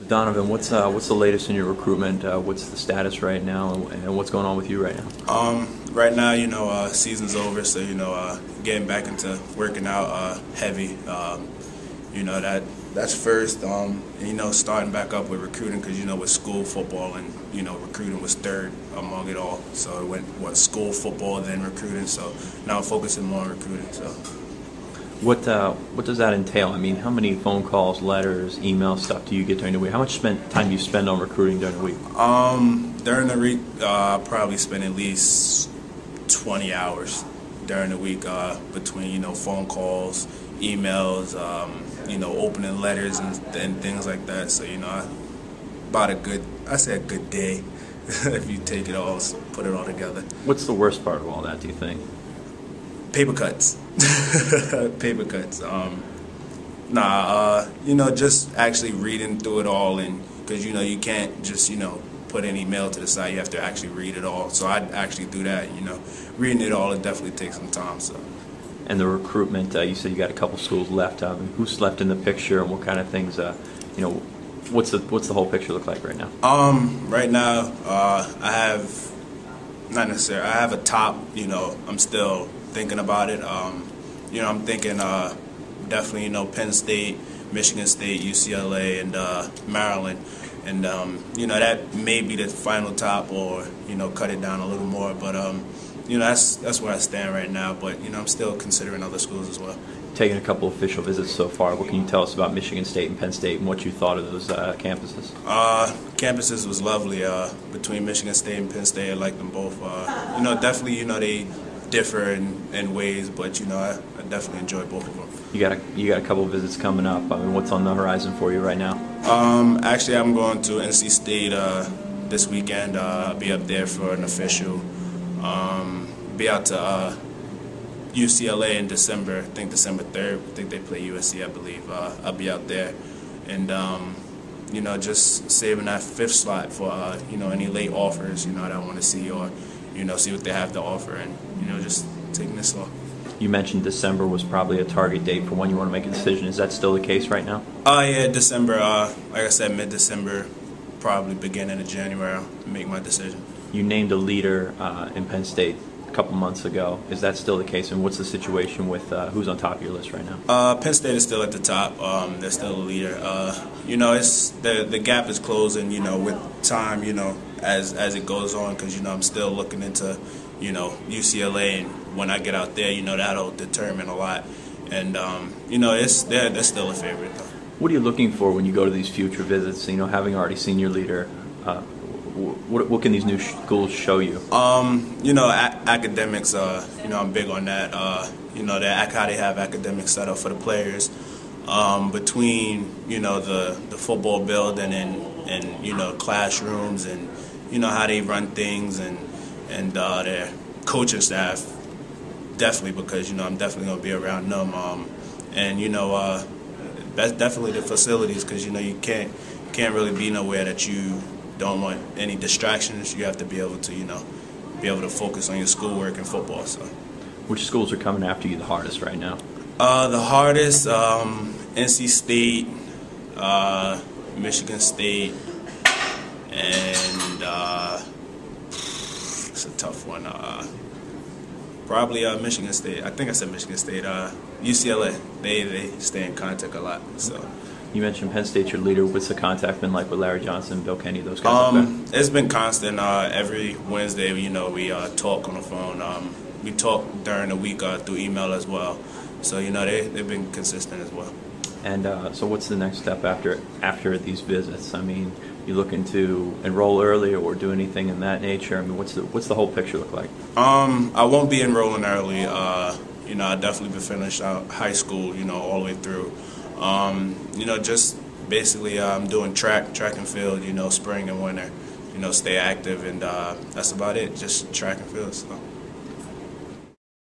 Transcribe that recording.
Donovan, what's the latest in your recruitment? What's the status right now, and what's going on with you right now? Right now, season's over, so getting back into working out heavy. That's first. Starting back up with recruiting because with school football and recruiting was third among it all. So it went school football then recruiting. So now I'm focusing more on recruiting. So. What does that entail? I mean, how many phone calls, letters, email stuff do you get during the week? How much time do you spend on recruiting during the week? During the week, I probably spend at least 20 hours during the week between phone calls, emails, opening letters and things like that. So about a good day if you take it all, put it all together. What's the worst part of all that, do you think? Paper cuts. Paper cuts. Just actually reading through it all, and because you can't just put an email to the side. You have to actually read it all. So I actually do that. Reading it all, it definitely takes some time. So. And the recruitment, you said you got a couple schools left. Who's left in the picture, and what kind of things? What's the whole picture look like right now? Right now, I have not necessarily. I have a top. I'm still thinking about it. I'm thinking definitely Penn State, Michigan State, UCLA, and Maryland, and that may be the final top, or cut it down a little more. But that's where I stand right now. But I'm still considering other schools as well. Taking a couple official visits so far. What can you tell us about Michigan State and Penn State, and what you thought of those campuses? Campuses was lovely. Between Michigan State and Penn State, I like them both. Definitely they differ in ways, but I definitely enjoy both of them. You got a couple of visits coming up. I mean, what's on the horizon for you right now? Actually, I'm going to NC State this weekend. I'll be up there for an official. Be out to UCLA in December. I think December 3rd. I think they play USC, I believe. I'll be out there, and just saving that fifth slot for any late offers that I want to see, or see what they have to offer, and just taking this off. You mentioned December was probably a target date for when you want to make a decision. Is that still the case right now? Yeah, December. Like I said, mid-December, probably beginning of January, I'll make my decision. You named a leader in Penn State a couple months ago. Is that still the case? And what's the situation with who's on top of your list right now? Penn State is still at the top. They're still a leader. It's the gap is closing. With time. As it goes on, because I'm still looking into UCLA, and when I get out there, that'll determine a lot. And they're still a favorite though. What are you looking for when you go to these future visits? Having already seen your leader, what can these new schools show you? Academics. I'm big on that. How they have academics set up for the players. Between the football building and classrooms, and how they run things, and their coaching staff, definitely, because I'm definitely going to be around them, and that's definitely the facilities, because you can't really be nowhere that you don't want any distractions. You have to be able to focus on your schoolwork and football. So, which schools are coming after you the hardest right now? The hardest, NC State, Michigan State, and it's a tough one. Probably Michigan State. I think I said Michigan State. UCLA. They stay in contact a lot. So. You mentioned Penn State's your leader. What's the contact been like with Larry Johnson, Bill Kenny, those guys? It's been constant. Every Wednesday, we talk on the phone. We talk during the week through email as well. So they've been consistent as well. And so what's the next step after these visits? I mean, you looking to enroll early or do anything in that nature? I mean, what's the whole picture look like? I won't be enrolling early. I definitely been finished out high school. All the way through. Just basically I'm doing track and field. Spring and winter. Stay active, and that's about it. Just track and field. So.